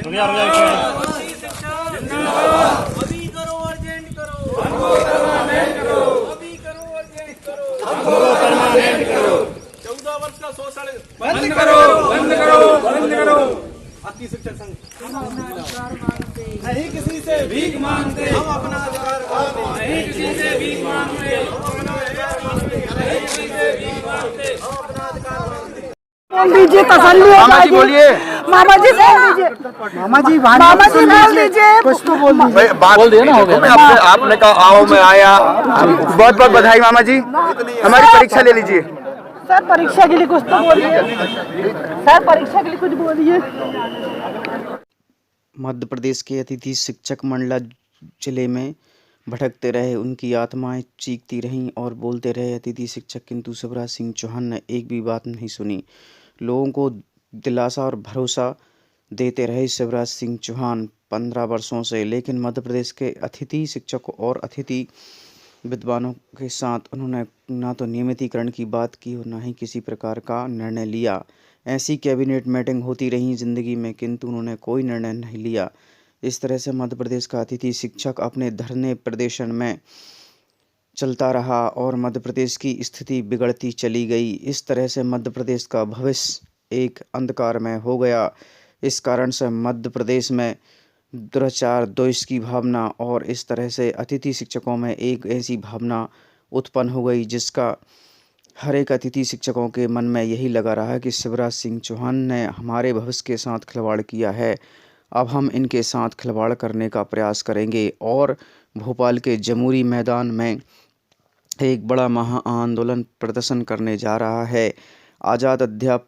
अभी करो अर्जेंट करो, अभी करो अर्जेंट करो, 14 वर्ष का शोषण बंद करो, बंद करो, बंद करो। आपकी शिक्षक संघ नहीं किसी से भीख मांगते, हम अपना अधिकार मांगते, नहीं किसी से भीख मांगते, हम अपना अधिकार मांगते, नहीं किसी से भीख मांगते। हम अपना अधिकार मांगते। बोल दीजिए, तसल्ली हो मामा जी जाएगी। बोलिए। मामा जी बोल दीजिए, मामा जी बोल दीजिए, कुछ तो बोल दीजिए। बोल दिया ना, हो गया। आपने कहा आओ मैं आया। बहुत बहुत बधाई मामा जी, हमारी परीक्षा ले लीजिए। सर परीक्षा के लिए कुछ तो बोलिए, सर परीक्षा के लिए कुछ बोलिए। मध्य प्रदेश के अतिथि शिक्षक मंडला जिले में भटकते रहे, उनकी आत्माएं चीखती रहीं और बोलते रहे अतिथि शिक्षक, किंतु शिवराज सिंह चौहान ने एक भी बात नहीं सुनी। लोगों को दिलासा और भरोसा देते रहे शिवराज सिंह चौहान 15 वर्षों से, लेकिन मध्य प्रदेश के अतिथि शिक्षकों और अतिथि विद्वानों के साथ उन्होंने ना तो नियमितीकरण की बात की और ना ही किसी प्रकार का निर्णय लिया। ऐसी कैबिनेट मीटिंग होती रही जिंदगी में, किंतु उन्होंने कोई निर्णय नहीं लिया। इस तरह से मध्य प्रदेश का अतिथि शिक्षक अपने धरने प्रदर्शन में चलता रहा और मध्य प्रदेश की स्थिति बिगड़ती चली गई। इस तरह से मध्य प्रदेश का भविष्य एक अंधकारमय हो गया। इस कारण से मध्य प्रदेश में दुराचार, द्वेष की भावना और इस तरह से अतिथि शिक्षकों में एक ऐसी भावना उत्पन्न हो गई जिसका हर एक अतिथि शिक्षकों के मन में यही लगा रहा है कि शिवराज सिंह चौहान ने हमारे भविष्य के साथ खिलवाड़ किया है, अब हम इनके साथ खिलवाड़ करने का प्रयास करेंगे। और भोपाल के जमूरी मैदान में एक बड़ा महा आंदोलन प्रदर्शन करने जा रहा है। आज़ाद अध्यापक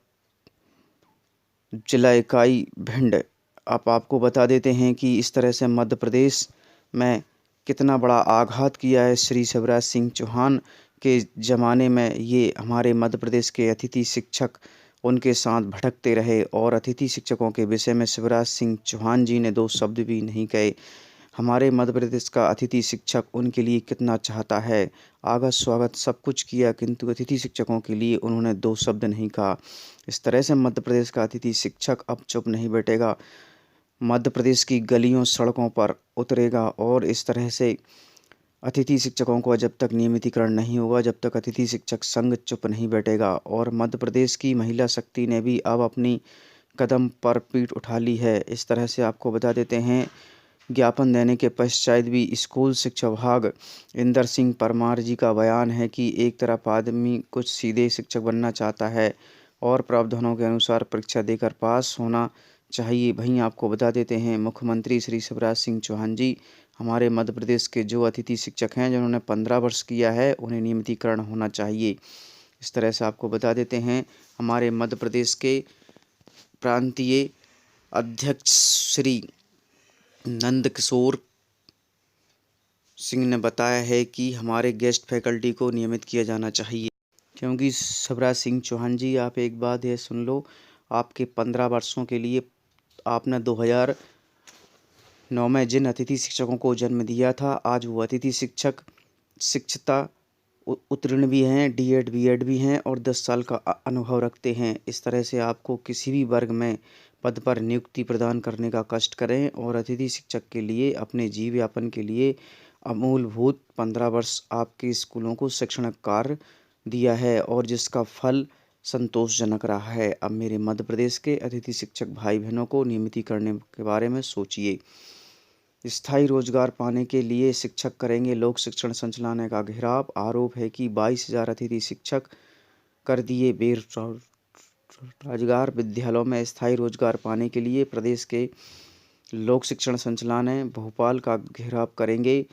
जिला इकाई भिंड, आपको बता देते हैं कि इस तरह से मध्य प्रदेश में कितना बड़ा आघात किया है श्री शिवराज सिंह चौहान के ज़माने में। ये हमारे मध्य प्रदेश के अतिथि शिक्षक उनके साथ भटकते रहे और अतिथि शिक्षकों के विषय में शिवराज सिंह चौहान जी ने 2 शब्द भी नहीं कहे। हमारे मध्य प्रदेश का अतिथि शिक्षक उनके लिए कितना चाहता है, आगत स्वागत सब कुछ किया, किंतु अतिथि शिक्षकों के लिए उन्होंने 2 शब्द नहीं कहा। इस तरह से मध्य प्रदेश का अतिथि शिक्षक अब चुप नहीं बैठेगा, मध्य प्रदेश की गलियों सड़कों पर उतरेगा और इस तरह से अतिथि शिक्षकों को जब तक नियमितीकरण नहीं होगा, जब तक अतिथि शिक्षक संघ चुप नहीं बैठेगा। और मध्य प्रदेश की महिला शक्ति ने भी अब अपनी कदम पर पीठ उठा ली है। इस तरह से आपको बता देते हैं, ज्ञापन देने के पश्चात भी स्कूल शिक्षा विभाग इंदर सिंह परमार जी का बयान है कि एक तरफ आदमी कुछ सीधे शिक्षक बनना चाहता है और प्रावधानों के अनुसार परीक्षा देकर पास होना चाहिए। वहीं आपको बता देते हैं, मुख्यमंत्री श्री शिवराज सिंह चौहान जी हमारे मध्य प्रदेश के जो अतिथि शिक्षक हैं जिन्होंने 15 वर्ष किया है, उन्हें नियमितीकरण होना चाहिए। इस तरह से आपको बता देते हैं, हमारे मध्य प्रदेश के प्रांतीय अध्यक्ष श्री नंद किशोर सिंह ने बताया है कि हमारे गेस्ट फैकल्टी को नियमित किया जाना चाहिए, क्योंकि शिवराज सिंह चौहान जी, आप एक बात ये सुन लो, आपके 15 वर्षों के लिए आपने 2009 में जिन अतिथि शिक्षकों को जन्म दिया था, आज वो अतिथि शिक्षक शिक्षता उत्तीर्ण भी हैं, डीएड बीएड भी हैं और 10 साल का अनुभव रखते हैं। इस तरह से आपको किसी भी वर्ग में पद पर नियुक्ति प्रदान करने का कष्ट करें और अतिथि शिक्षक के लिए अपने जीवन यापन के लिए अमूलभूत 15 वर्ष आपके स्कूलों को शैक्षणिक कार्य दिया है और जिसका फल संतोषजनक रहा है। अब मेरे मध्य प्रदेश के अतिथि शिक्षक भाई बहनों को नियमितीकरण के बारे में सोचिए। स्थायी रोजगार पाने के लिए शिक्षक करेंगे लोक शिक्षण संचालनालय का घेराव। आरोप है कि 22,000 अतिथि शिक्षक कर दिए बेरोजगार। विद्यालयों में स्थायी रोजगार पाने के लिए प्रदेश के लोक शिक्षण संचालनालय भोपाल का घेराव करेंगे।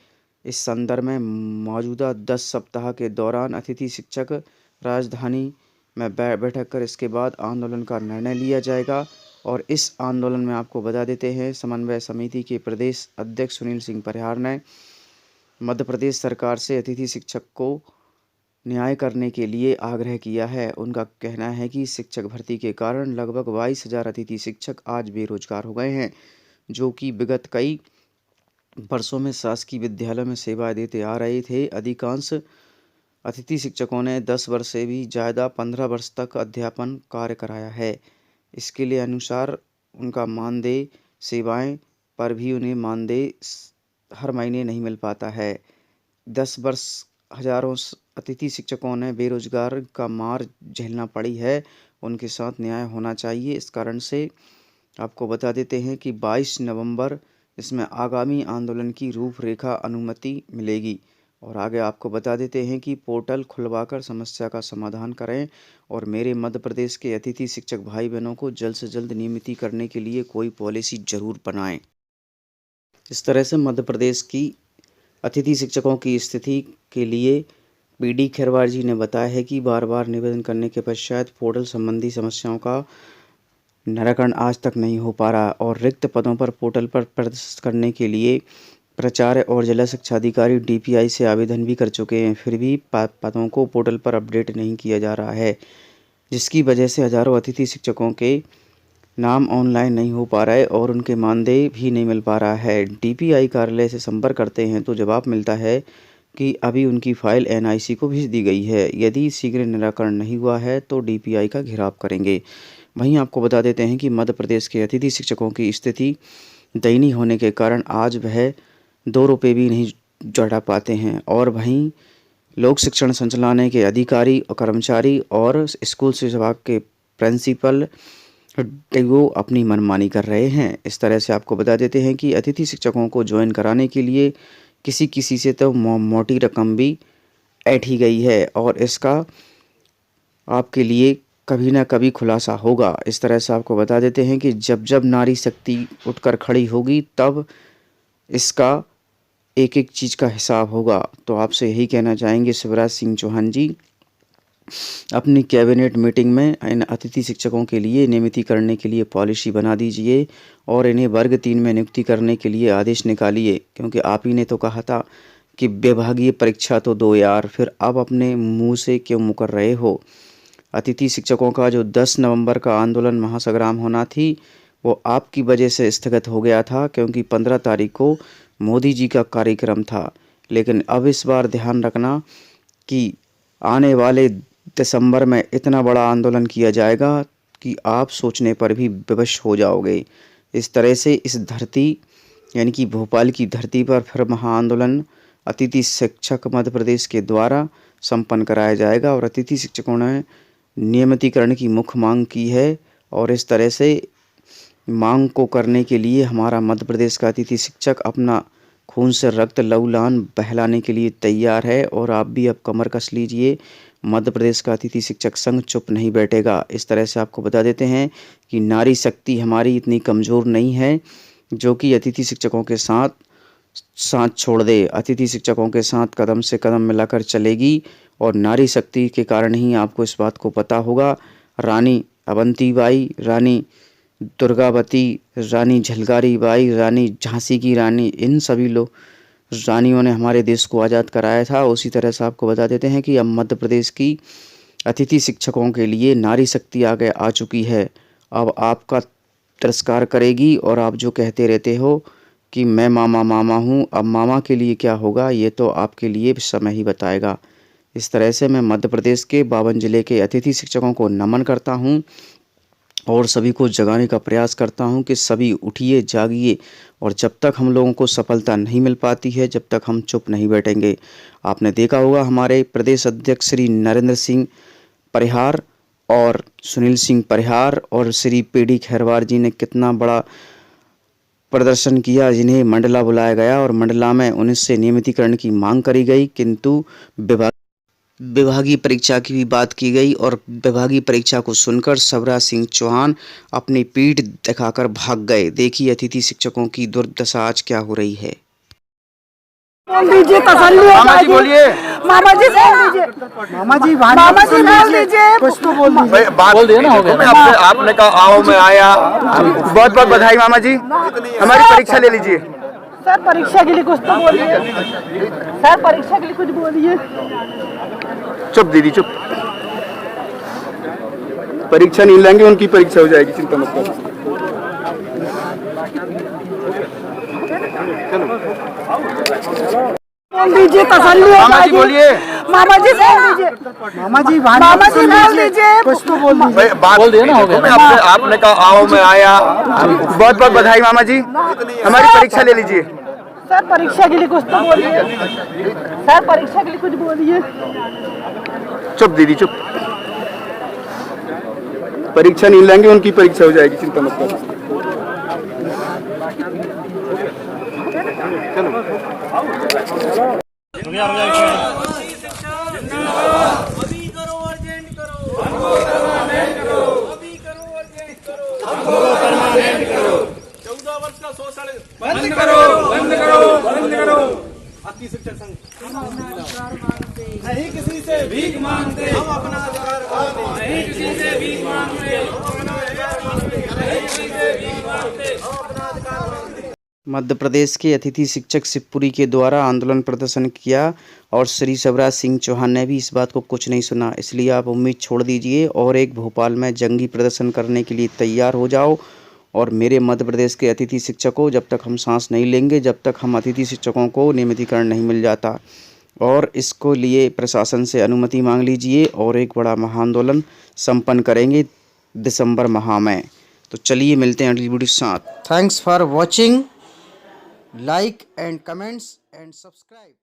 इस संदर्भ में मौजूदा 10 सप्ताह के दौरान अतिथि शिक्षक राजधानी में बैठक कर इसके बाद आंदोलन का निर्णय लिया जाएगा। और इस आंदोलन में आपको बता देते हैं, समन्वय समिति के प्रदेश अध्यक्ष सुनील सिंह परिहार ने मध्य प्रदेश सरकार से अतिथि शिक्षक को न्याय करने के लिए आग्रह किया है। उनका कहना है कि शिक्षक भर्ती के कारण लगभग 22,000 अतिथि शिक्षक आज बेरोजगार हो गए हैं, जो कि विगत कई वर्षों में शासकीय विद्यालय में सेवा देते आ रहे थे। अधिकांश अतिथि शिक्षकों ने 10 वर्ष से भी ज़्यादा 15 वर्ष तक अध्यापन कार्य कराया है। इसके लिए अनुसार उनका मानदेय सेवाएं पर भी उन्हें मानदेय हर महीने नहीं मिल पाता है। 10 वर्ष हजारों अतिथि शिक्षकों ने बेरोजगार का मार झेलना पड़ी है। उनके साथ न्याय होना चाहिए। इस कारण से आपको बता देते हैं कि 22 नवंबर इसमें आगामी आंदोलन की रूपरेखा अनुमति मिलेगी। और आगे आपको बता देते हैं कि पोर्टल खुलवाकर समस्या का समाधान करें और मेरे मध्य प्रदेश के अतिथि शिक्षक भाई बहनों को जल्द से जल्द नियमित करने के लिए कोई पॉलिसी जरूर बनाएं। इस तरह से मध्य प्रदेश की अतिथि शिक्षकों की स्थिति के लिए पीडी खेरवार जी ने बताया है कि बार बार निवेदन करने के पश्चात पोर्टल संबंधी समस्याओं का निराकरण आज तक नहीं हो पा रहा और रिक्त पदों पर पोर्टल पर प्रदर्शित करने के लिए प्राचार्य और जिला शिक्षा अधिकारी डीपीआई से आवेदन भी कर चुके हैं, फिर भी पदों को पोर्टल पर अपडेट नहीं किया जा रहा है, जिसकी वजह से हजारों अतिथि शिक्षकों के नाम ऑनलाइन नहीं हो पा रहा है और उनके मानदेय भी नहीं मिल पा रहा है। डीपीआई कार्यालय से संपर्क करते हैं तो जवाब मिलता है कि अभी उनकी फाइल एनआईसी को भेज दी गई है। यदि शीघ्र निराकरण नहीं हुआ है तो डीपीआई का घेराव करेंगे। वहीं आपको बता देते हैं कि मध्य प्रदेश के अतिथि शिक्षकों की स्थिति दयनीय होने के कारण आज वह 2 रुपये भी नहीं जुटा पाते हैं और वहीं लोक शिक्षण संचालनालय के अधिकारी और कर्मचारी और स्कूल शिक्षा विभाग के प्रिंसिपल वो अपनी मनमानी कर रहे हैं। इस तरह से आपको बता देते हैं कि अतिथि शिक्षकों को ज्वाइन कराने के लिए किसी से तो मोटी रकम भी ऐंठी गई है और इसका आपके लिए कभी ना कभी खुलासा होगा। इस तरह से आपको बता देते हैं कि जब नारी शक्ति उठकर खड़ी होगी तब इसका एक एक चीज़ का हिसाब होगा। तो आपसे यही कहना चाहेंगे शिवराज सिंह चौहान जी, अपनी कैबिनेट मीटिंग में इन अतिथि शिक्षकों के लिए नियमित करने के लिए पॉलिसी बना दीजिए और इन्हें वर्ग 3 में नियुक्ति करने के लिए आदेश निकालिए, क्योंकि आप ही ने तो कहा था कि विभागीय परीक्षा तो दो यार, फिर अब अपने मुंह से क्यों मुकर रहे हो। अतिथि शिक्षकों का जो 10 नवंबर का आंदोलन महासंग्राम होना थी वो आपकी वजह से स्थगित हो गया था, क्योंकि 15 तारीख को मोदी जी का कार्यक्रम था। लेकिन अब इस बार ध्यान रखना कि आने वाले दिसंबर में इतना बड़ा आंदोलन किया जाएगा कि आप सोचने पर भी विवश हो जाओगे। इस तरह से इस धरती यानी कि भोपाल की धरती पर फिर महाआंदोलन अतिथि शिक्षक मध्य प्रदेश के द्वारा संपन्न कराया जाएगा और अतिथि शिक्षकों ने नियमितीकरण की मुख्य मांग की है और इस तरह से मांग को करने के लिए हमारा मध्य प्रदेश का अतिथि शिक्षक अपना खून से रक्त लहूलान बहलाने के लिए तैयार है और आप भी अब कमर कस लीजिए। मध्य प्रदेश का अतिथि शिक्षक संघ चुप नहीं बैठेगा। इस तरह से आपको बता देते हैं कि नारी शक्ति हमारी इतनी कमज़ोर नहीं है जो कि अतिथि शिक्षकों के साथ छोड़ दे। अतिथि शिक्षकों के साथ कदम से कदम मिलाकर चलेगी और नारी शक्ति के कारण ही आपको इस बात को पता होगा। रानी अवंतीबाई, रानी दुर्गावती, रानी झलकारी बाई, रानी झांसी की रानी, इन सभी लोग रानियों ने हमारे देश को आज़ाद कराया था। उसी तरह से आपको बता देते हैं कि अब मध्य प्रदेश की अतिथि शिक्षकों के लिए नारी शक्ति आगे आ चुकी है। अब आपका तिरस्कार करेगी और आप जो कहते रहते हो कि मैं मामा हूँ, अब मामा के लिए क्या होगा ये तो आपके लिए समय ही बताएगा। इस तरह से मैं मध्य प्रदेश के 52 जिले के अतिथि शिक्षकों को नमन करता हूँ और सभी को जगाने का प्रयास करता हूं कि सभी उठिए, जागिए और जब तक हम लोगों को सफलता नहीं मिल पाती है जब तक हम चुप नहीं बैठेंगे। आपने देखा होगा हमारे प्रदेश अध्यक्ष श्री नरेंद्र सिंह परिहार और सुनील सिंह परिहार और श्री पीडी खेरवार जी ने कितना बड़ा प्रदर्शन किया, जिन्हें मंडला बुलाया गया और मंडला में उनसे नियमितीकरण की मांग करी गई, किंतु विभागीय परीक्षा की भी बात की गई और विभागीय परीक्षा को सुनकर शिवराज सिंह चौहान अपनी पीठ दिखाकर भाग गए। देखिए अतिथि शिक्षकों की दुर्दशा आज क्या हो रही है। बोल दीजिए, तसल्ली हो जाएगी। बोलिए मामा जी, बोल दीजिए। मामा जी बोल दीजिए, कुछ तो बोल दिया ना, हो गया। आपने कहा आओ मैं आया, बहुत बहुत बधाई मामा जी। हमारी परीक्षा ले लीजिए। सर परीक्षा के लिए कुछ तो बोलिए। सर परीक्षा के लिए कुछ बोलिए। चुप दीदी चुप, परीक्षा नहीं लेंगे, उनकी परीक्षा हो जाएगी, चिंता मत करो। बोल दीजिए, तसल्ली हो जाएगी। बोलिए मामा जी बोल दीजिए, मामा जी बोल दीजिए, कुछ तो बोल दीजिए। बोल दिया ना, हो गया। आपने कहा आओ मैं आया। बहुत बहुत बधाई मामा जी, हमारी परीक्षा ले लीजिए। सर परीक्षा के लिए कुछ तो बोलिए, सर परीक्षा के लिए कुछ बोलिए। चुप दीदी चुप, परीक्षा नहीं लेंगे, उनकी परीक्षा हो जाएगी, चिंता मत करो। अभी करो अर्जेंट करो, अभी करो अर्जेंट करो, 14 वर्ष का शोषण बंद करो, बंद करो, बंद करो। अति शिक्षक संघ नहीं किसी से भीख मांगते, हम अपना अधिकार मांगते, नहीं किसी से भीख मांगते, अपना अधिकार मांगते, नहीं किसी से भीख मांगते। हम अपना अधिकार मांगते। मध्य प्रदेश के अतिथि शिक्षक शिवपुरी के द्वारा आंदोलन प्रदर्शन किया और श्री शिवराज सिंह चौहान ने भी इस बात को कुछ नहीं सुना, इसलिए आप उम्मीद छोड़ दीजिए और एक भोपाल में जंगी प्रदर्शन करने के लिए तैयार हो जाओ। और मेरे मध्य प्रदेश के अतिथि शिक्षकों, जब तक हम सांस नहीं लेंगे, जब तक हम अतिथि शिक्षकों को नियमितीकरण नहीं मिल जाता, और इसको लिए प्रशासन से अनुमति मांग लीजिए और एक बड़ा महाआंदोलन संपन्न करेंगे दिसंबर माह में। तो चलिए मिलते हैं अगली वीडियो के साथ। Thanks for watching, like and comments and subscribe.